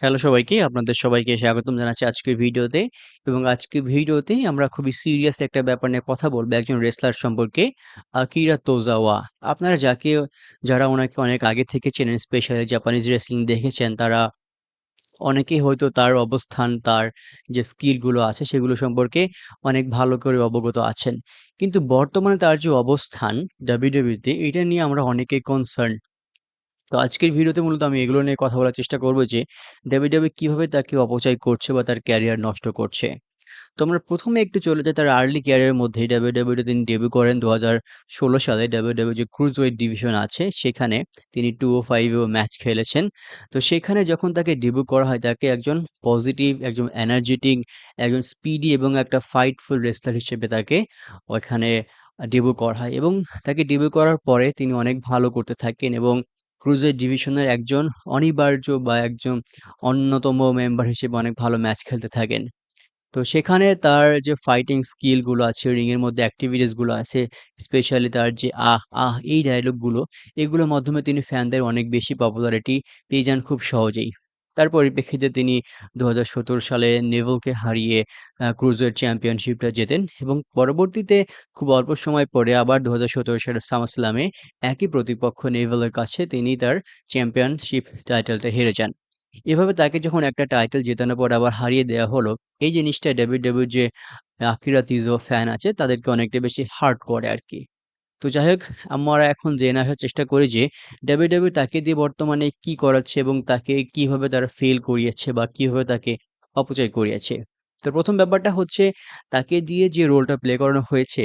Hello সবাইকে, আপনাদের সবাইকে স্বাগতম জানাচ্ছি আজকের ভিডিওতে। এবং আজকের ভিডিওতে আমরা খুবই সিরিয়াস একটা ব্যাপার নিয়ে কথা বলবো, একজন রেসলার সম্পর্কে, আকিরা তোজাওয়া। আপনারা যারা ওনাকে অনেক আগে থেকে চেনেন, স্পেশালি জাপানিজ রেসলিং দেখেছেন, তারা অনেকেই হয়তো তার অবস্থান, তার যে স্কিলগুলো আছে সেগুলো সম্পর্কে অনেক ভালো করে অবগত আছেন। কিন্তু বর্তমানে তার যে অবস্থান ডাব্লিউডাব্লিউইতে, এটা নিয়ে আমরা অনেকেই কনসার্ন। তো আজকের ভিডিওতে মূলত আমি এগুলো নিয়ে কথা বলার চেষ্টা করব যে ডাব্লিউডাব্লিউই কিভাবে তাকে অপচয় করছে বা তার ক্যারিয়ার নষ্ট করছে। তো আমরা প্রথমে একটু চলে যাই তার আর্লি ক্যারিয়ারের মধ্যেই। ডাব্লিউডাব্লিউইতে তিনি ডেবিউ করেন ২০১৬ সালে। ডাব্লিউডাব্লিউই যে ক্রুজওয়েট ডিভিশন আছে সেখানে তিনি 205 এও ম্যাচ খেলেছেন। তো সেখানে যখন তাকে ডেবিউ করা হয়, তাকে একজন পজিটিভ, একজন এনার্জেটিক, একজন স্পিডি এবং একটা ফাইটফুল রেসলার হিসেবে তাকে ওখানে ডেবিউ করা হয়। এবং তাকে ডেবিউ করার পরে তিনি অনেক ভালো করতে থাকেন এবং ক্রুজওয়েট ডিভিশনের একজন অনিবার্য বা একজন অন্যতম মেম্বার হিসেবে অনেক ভালো ম্যাচ খেলতে থাকেন। তো সেখানে তার যে ফাইটিং স্কিলগুলো আছে, রিংয়ের মধ্যে অ্যাক্টিভিটিসগুলো আছে, স্পেশালি তার যে আহ! আহ! এই ডায়ালগগুলো, এগুলোর মাধ্যমে তিনি ফ্যানদের অনেক বেশি পপুলারিটি পেয়ে যান খুব সহজেই। তার পরিপ্রেক্ষিতে তিনি ২০১৭ সালে নেভেলকে হারিয়ে ক্রুজওয়েট চ্যাম্পিয়নশিপটা জেতেন এবং পরবর্তীতে খুব অল্প সময় পরে আবার ২০১৭ সালের সামারস্ল্যামে একই প্রতিপক্ষ নেভেলের কাছে তিনি তার চ্যাম্পিয়নশিপ টাইটেলটা হেরে যান। এভাবে তাকে যখন একটা টাইটেল জেতানোর পর আবার হারিয়ে দেওয়া হলো, এই জিনিসটা ডাব্লিউডাব্লিউই যে আকিরা তিজো ফ্যান আছে তাদেরকে অনেকটা বেশি হার্ট করে আরকি। তো যাই হোক, আমরা এখন জেনে আসার চেষ্টা করি যে ডাব্লিউডাব্লিউই তাকে দিয়ে বর্তমানে কি করাচ্ছে এবং তাকে কিভাবে তারা ফেল করিয়েছে বা কিভাবে তাকে অপচয় করিয়েছে। তো ১ম ব্যাপারটা হচ্ছে, তাকে দিয়ে যে রোলটা প্লে করানো হয়েছে,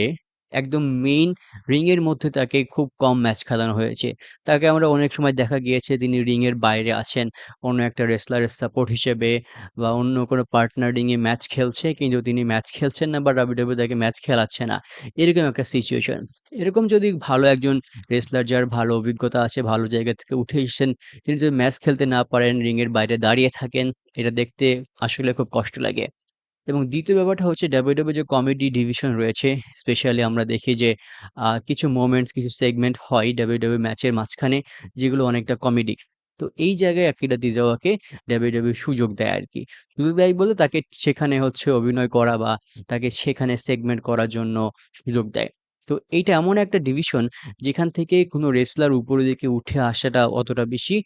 একদম মেইন রিং এর মধ্যে তাকে খুব কম ম্যাচ খেলানো হয়েছে। তাকে আমরা অনেক সময় দেখা গিয়েছে তিনি রিং এর বাইরে আছেন, অন্য একটা রেসলারের সাপোর্ট হিসেবে বা অন্য কোনো পার্টনার রিং এ ম্যাচ খেলছে, কিন্তু তিনি ম্যাচ খেলছেন না বা ডাব্লিউডাব্লিউই তাকে ম্যাচ খেলাচ্ছে না। এরকম একটা সিচুয়েশন। এরকম যদি ভালো একজন রেসলার, যার ভালো অভিজ্ঞতা আছে, ভালো জায়গা থেকে উঠে এসেছেন, তিনি যদি ম্যাচ খেলতে না পারেন, রিংয়ের বাইরে দাঁড়িয়ে থাকেন, এটা দেখতে আসলে খুব কষ্ট লাগে। এবং দ্বিতীয় ব্যাপারটা হচ্ছে ডাব্লিউডাব্লিউই যে কমেডি ডিভিশন রয়েছে, স্পেশালি আমরা দেখি যে কিছু মোমেন্টস, কিছু সেগমেন্ট হয় ডাব্লিউডাব্লিউই ম্যাচের মাঝখানে, যেগুলো অনেকটা কমেডি। তো এই জায়গায় আকিরা তিজাওয়াকে ডাব্লিউডাব্লিউই সুযোগ দেয় আরকি। সুযোগ দেয় বলতে তাকে সেখানে হচ্ছে অভিনয় করা বা তাকে সেখানে সেগমেন্ট করার জন্য সুযোগ দেয়। তো এইটা এমন একটা ডিভিশন যেখান থেকে কোনো রেসলার উপরের দিকে উঠে আসাটা অতটা বেশি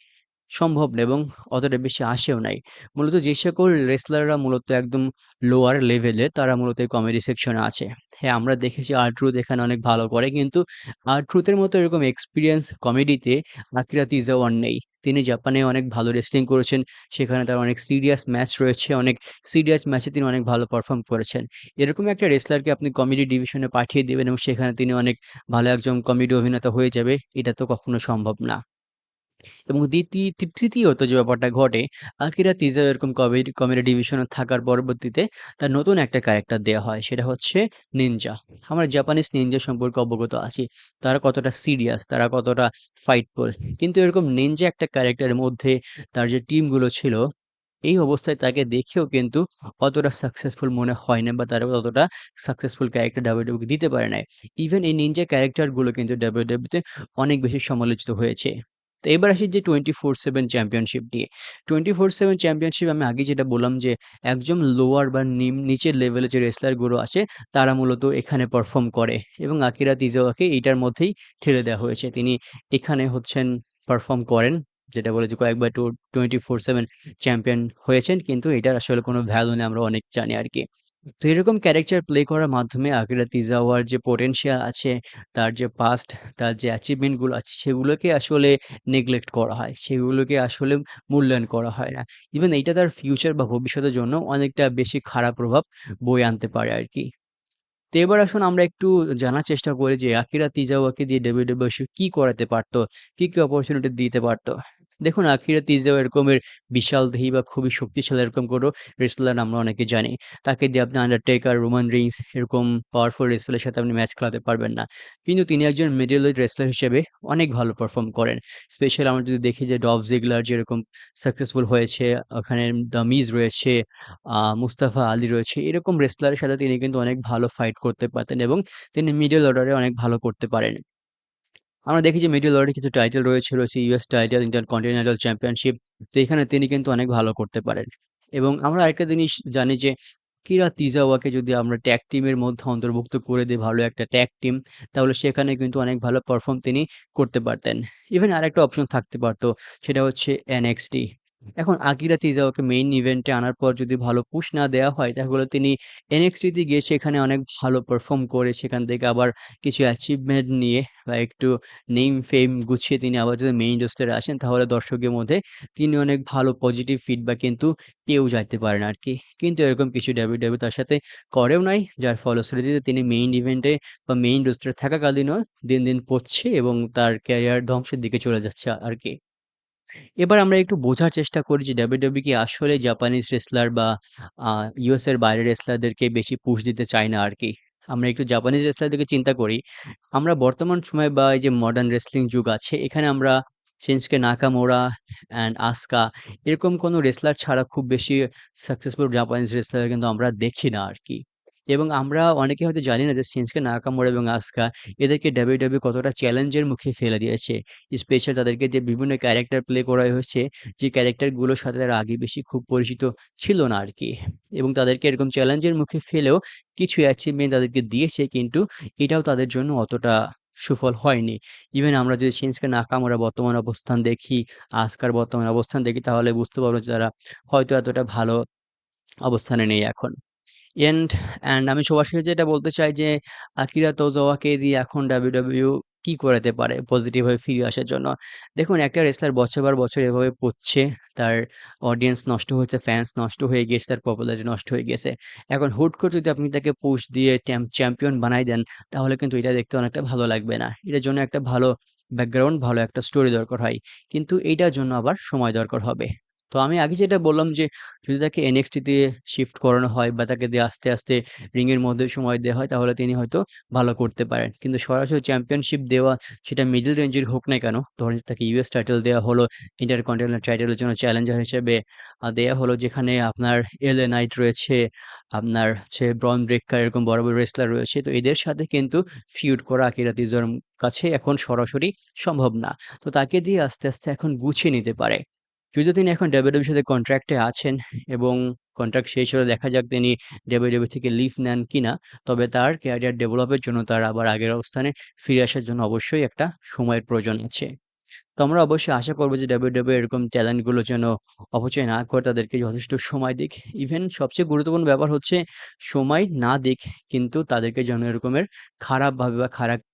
সম্ভব না এবং অতটা বেশি আসেও নাই। মূলত যে সকল রেসলাররা মূলত একদম লোয়ার লেভেলের, তারা মূলত এই কমেডি সেকশনে আছে। হ্যাঁ, আমরা দেখেছি R-Truth এখানে অনেক ভালো করে, কিন্তু R-Truth এর মতো এরকম এক্সপেরিয়েন্স কমেডিতে আকিরা তিজাওয়ার নেই। তিনি জাপানে অনেক ভালো রেসলিং করেছেন। সেখানে তার অনেক সিরিয়াস ম্যাচ রয়েছে। অনেক সিরিয়াস ম্যাচে তিনি অনেক ভালো পারফর্ম করেছেন। এরকম একটা রেসলারকে আপনি কমেডি ডিভিশনে পাঠিয়ে দিবেন এবং সেখানে তিনি অনেক ভালো একজন কমেডি অভিনেতা হয়ে যাবে, এটা তো কখনো সম্ভব না। এবং তৃতীয়ত যে ব্যাপারটা ঘটে, আকিরা তিজাও এরকম কমেডি ডিভিশনে থাকার পরবর্তীতে তার নতুন একটা ক্যারেক্টার দেয়া হয়। সেটা হচ্ছে নিনজা। আমরা জাপানিজ নিনজা সম্পর্কে অবগত আছি। তারা কতটা সিরিয়াস, তারা কতটা ফাইটফুল। কিন্তু এরকম নিনজা একটা ক্যারেক্টারের মধ্যে তার যে টিমগুলো ছিল, এই অবস্থায় তাকে দেখেও কিন্তু অতটা সাকসেসফুল মনে হয় না বা তারা ততটা সাকসেসফুল ক্যারেক্টার ডাব্লিউডাব্লিউই দিতে পারে নাই। ইভেন এই নিনজা ক্যারেক্টারগুলো কিন্তু ডাব্লিউডাব্লিউইতে অনেক বেশি সমালোচিত হয়েছে। তো এবার আসি যে 24/7 চ্যাম্পিয়নশিপ নিয়ে। 24/7 চ্যাম্পিয়নশিপ, আমি আগে যেটা বললাম যে একদম লোয়ার বা নিচের লেভেলে যে রেসলার গুলো আছে, তারা মূলত এখানে পারফর্ম করে এবং আকিরা তিজাওয়াকে এইটার মধ্যেই ঠেলে দেওয়া হয়েছে। তিনি এখানে হচ্ছেন পারফর্ম করেন, যেটা বলে যে কয়েকবার 24/7 চ্যাম্পিয়ন হয়েছেন, কিন্তু এটার আসলে কোনো ভ্যালু নেই, আমরা অনেক জানি আরকি। তো এরকম ক্যারেক্টার প্লে করার মাধ্যমে আকিরা তিজাওয়ার যে পোটেনশিয়াল আছে, তার যে পাস্ট, তার যে অ্যাচিভমেন্ট গুলো আছে, সেগুলোকে আসলে নেগলেক্ট করা হয়। সেগুলোকে আসলে মূল্যায়ন করা হয় না। ইভেন এইটা তার ফিউচার বা ভবিষ্যতের জন্য অনেকটা বেশি খারাপ প্রভাব বয়ে আনতে পারে আরকি। তো এবার আসুন আমরা একটু জানার চেষ্টা করি যে আকিরা তিজাওয়াকে দিয়ে ডাব্লিউডাব্লিউ আসলে কি করাতে পারতো? কি অপরচুনিটি দিতে পারতো? দেখুন, আকিরা তিজাওয়া এরকমের বিশালদেহী বা খুবই শক্তিশালী এরকম কোনো রেসলার আমরা অনেকে জানি। তাকে দিয়ে আপনি আন্ডারটেকার, রোমান রিংস এরকম পাওয়ারফুল রেসলারের সাথে আপনি ম্যাচ খেলাতে পারবেন না। কিন্তু তিনি একজন মিডল ওয়েট রেসলার হিসেবে অনেক ভালো পারফর্ম করেন। স্পেশালি আমরা যদি দেখি যে ডলফ জিগলার যেরকম সাকসেসফুল হয়েছে, ওখানে দ্য মিজ রয়েছে, মুস্তাফা আলী রয়েছে। এরকম রেসলারের সাথে তিনি কিন্তু অনেক ভালো ফাইট করতে পারতেন এবং তিনি মিডল অর্ডারে অনেক ভালো করতে পারেন। আমরা দেখি যে মিডল ওয়ার্ল্ডে কিছু টাইটেল রয়েছে ইউএস টাইটেল, ইন্টারকন্টিনেন্টাল চ্যাম্পিয়নশিপ। তো এখানে তিনি কিন্তু অনেক ভালো করতে পারেন। এবং আমরা আরেকটা জিনিস জানি যে কিরা তিজাওয়াকে যদি আমরা ট্যাগ টিমের মধ্যে অন্তর্ভুক্ত করে দিই, ভালো একটা ট্যাগ টিম, তাহলে সেখানে কিন্তু অনেক ভালো পারফর্ম তিনি করতে পারতেন। ইভেন আরেকটা অপশন থাকতে পারতো, সেটা হচ্ছে এনএক্সটি। এখন আকিরা তিজাওয়াকে মেইন ইভেন্টে আনার পর যদি ভালো পুশ না দেওয়া হয়, তাহলে তিনি এনএক্সটিতে গিয়ে সেখানে অনেক ভালো পারফর্ম করে সেখান থেকে আবার কিছু অ্যাচিভমেন্ট নিয়ে বা একটু নেম ফেম গুছিয়ে তিনি আবার যদি মেইন রোস্টারে আসেন, তাহলে দর্শকের মধ্যে তিনি অনেক ভালো পজিটিভ ফিডব্যাক কিন্তু পেয়েও যাইতে পারেন আরকি। কিন্তু এরকম কিছু ডাব্লিউডাব্লিউ তার সাথে করেও নাই। যার ফলশ্রুতিতে তিনি মেইন ইভেন্টে বা মেইন রোস্টারে থাকাকালীনও দিন, দিন পড়ছে এবং তার ক্যারিয়ার ধ্বংসের দিকে চলে যাচ্ছে আরকি। এবার আমরা একটু বোঝার চেষ্টা করি যে ডাব্লিউডাব্লিউ কি আসলে জাপানিজ রেসলার বা আ ইউএস এর বাইরের রেসলারদেরকে বেশি পুশ দিতে চায় না আরকি। আমরা একটু জাপানিজ রেসলারদেরকে চিন্তা করি। আমরা বর্তমান সময়ে বা এই যে মডার্ন রেসলিং যুগ আছে, এখানে আমরা শিনস্কে নাকামুরা অ্যান্ড আস্কা এরকম কোনো রেসলার ছাড়া খুব বেশি সাকসেসফুল জাপানিজ রেসলার কিন্তু আমরা দেখি না আরকি। এবং আমরা অনেকে হয়তো জানি না যে শিনস্কে নাকামুরা এবং আস্কা এদেরকে ডাব্লিউডাব্লিউ কতটা চ্যালেঞ্জের মুখে ফেলে দিয়েছে। স্পেশাল তাদেরকে যে বিভিন্ন ক্যারেক্টার প্লে করা হয়েছে, যে ক্যারেক্টারগুলোর সাথে তারা আগে বেশি খুব পরিচিত ছিল না আরকি। এবং তাদেরকে এরকম চ্যালেঞ্জের মুখে ফেলেও কিছু অ্যাচিভমেন্ট তাদেরকে দিয়েছে, কিন্তু এটাও তাদের জন্য অতটা সুফল হয়নি। ইভেন আমরা যদি শিনস্কে নাকামুরার বর্তমান অবস্থান দেখি, আস্কার বর্তমান অবস্থান দেখি, তাহলে বুঝতে পারবো যে তারা হয়তো এতটা ভালো অবস্থানে নেই এখন। এন্ড অ্যান্ড আমি সবার শেষে যেটা বলতে চাই যে আকিরা তোজাওয়াকে দিয়ে এখন ডাব্লিউডাব্লিউ কি করাতে পারে পজিটিভ ভাবে ফিরে আসার জন্য? দেখুন, একটা রেসলার বছর পর বছর এভাবে পড়ছে, তার অডিয়েন্স নষ্ট হয়েছে, ফ্যান্স নষ্ট হয়ে গিয়েছে, তার পপুলারিটি নষ্ট হয়ে গেছে। এখন হুট করে যদি আপনি তাকে পুশ দিয়ে চ্যাম্পিয়ন বানাই দেন, তাহলে কিন্তু এটা দেখতে অনেকটা ভালো লাগবে না। এটার জন্য একটা ভালো ব্যাকগ্রাউন্ড, ভালো একটা স্টোরি দরকার হয়। কিন্তু এইটার জন্য আবার সময় দরকার হবে। তো আমি আগে যেটা বললাম যে যদি তাকে NXT তে শিফট করানো হয় বা তাকে দিয়ে আস্তে, আস্তে রিং এর মধ্যে সময় দেয়া হয়, তাহলে তিনি হয়তো ভালো করতে পারেন। কিন্তু সরাসরি চ্যাম্পিয়নশিপ দেওয়া, সেটা মিডল রেঞ্জের হোক না কেন, ধরেন তাকে ইউএস টাইটেল দেওয়া হলো, ইন্টারকন্টিনেন্টাল টাইটেলের জন্য চ্যালেঞ্জার হিসেবে দেয়া হলো, যেখানে আপনার এলএ নাইট রয়েছে, আপনার হচ্ছে ব্রন ব্রেক্কার, এরকম বড়, বড় রেসলার রয়েছে। তো এদের সাথে কিন্তু ফিউড করা আকিরা তিজার কাছে এখন সরাসরি সম্ভব না। তো তাকে দিয়ে আস্তে, আস্তে এখন গুছিয়ে নিতে পারে। যদিও তিনি এখন ডাব্লিউডাব্লিউর সাথে কন্ট্রাক্টে আছেন এবং কন্ট্রাক্ট শেষ হলে দেখা যাক তিনি ডাব্লিউডাব্লিউ থেকে লিভ নেন কিনা। তবে তার ক্যারিয়ার ডেভেলপের জন্য, তার আবার আগের অবস্থানে ফিরে আসার জন্য অবশ্যই একটা সময়ের প্রয়োজন আছে। তো আমরা অবশ্যই আশা করব যে ডাব্লিউডাব্লিউ এরকম ট্যালেন্টগুলো যেন অপচয় না করে, তাদেরকে যথেষ্ট সময় দিক। ইভেন সবচেয়ে গুরুত্বপূর্ণ ব্যাপার হচ্ছে সময় না দিক, কিন্তু তাদেরকে যেন এরকমের খারাপভাবে বা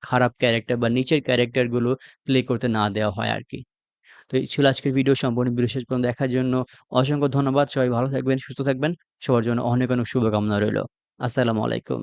খারাপ ক্যারেক্টার বা নিচের ক্যারেক্টারগুলো প্লে করতে না দেওয়া হয় আরকি। তো এই ছিল আজকের ভিডিও। সম্পূর্ণ ভিডিও শেষ পর্যন্ত দেখার জন্য অসংখ্য ধন্যবাদ। সবাই ভালো থাকবেন, সুস্থ থাকবেন। সবার জন্য অনেক, অনেক শুভকামনা রইলো। আসসালামু আলাইকুম।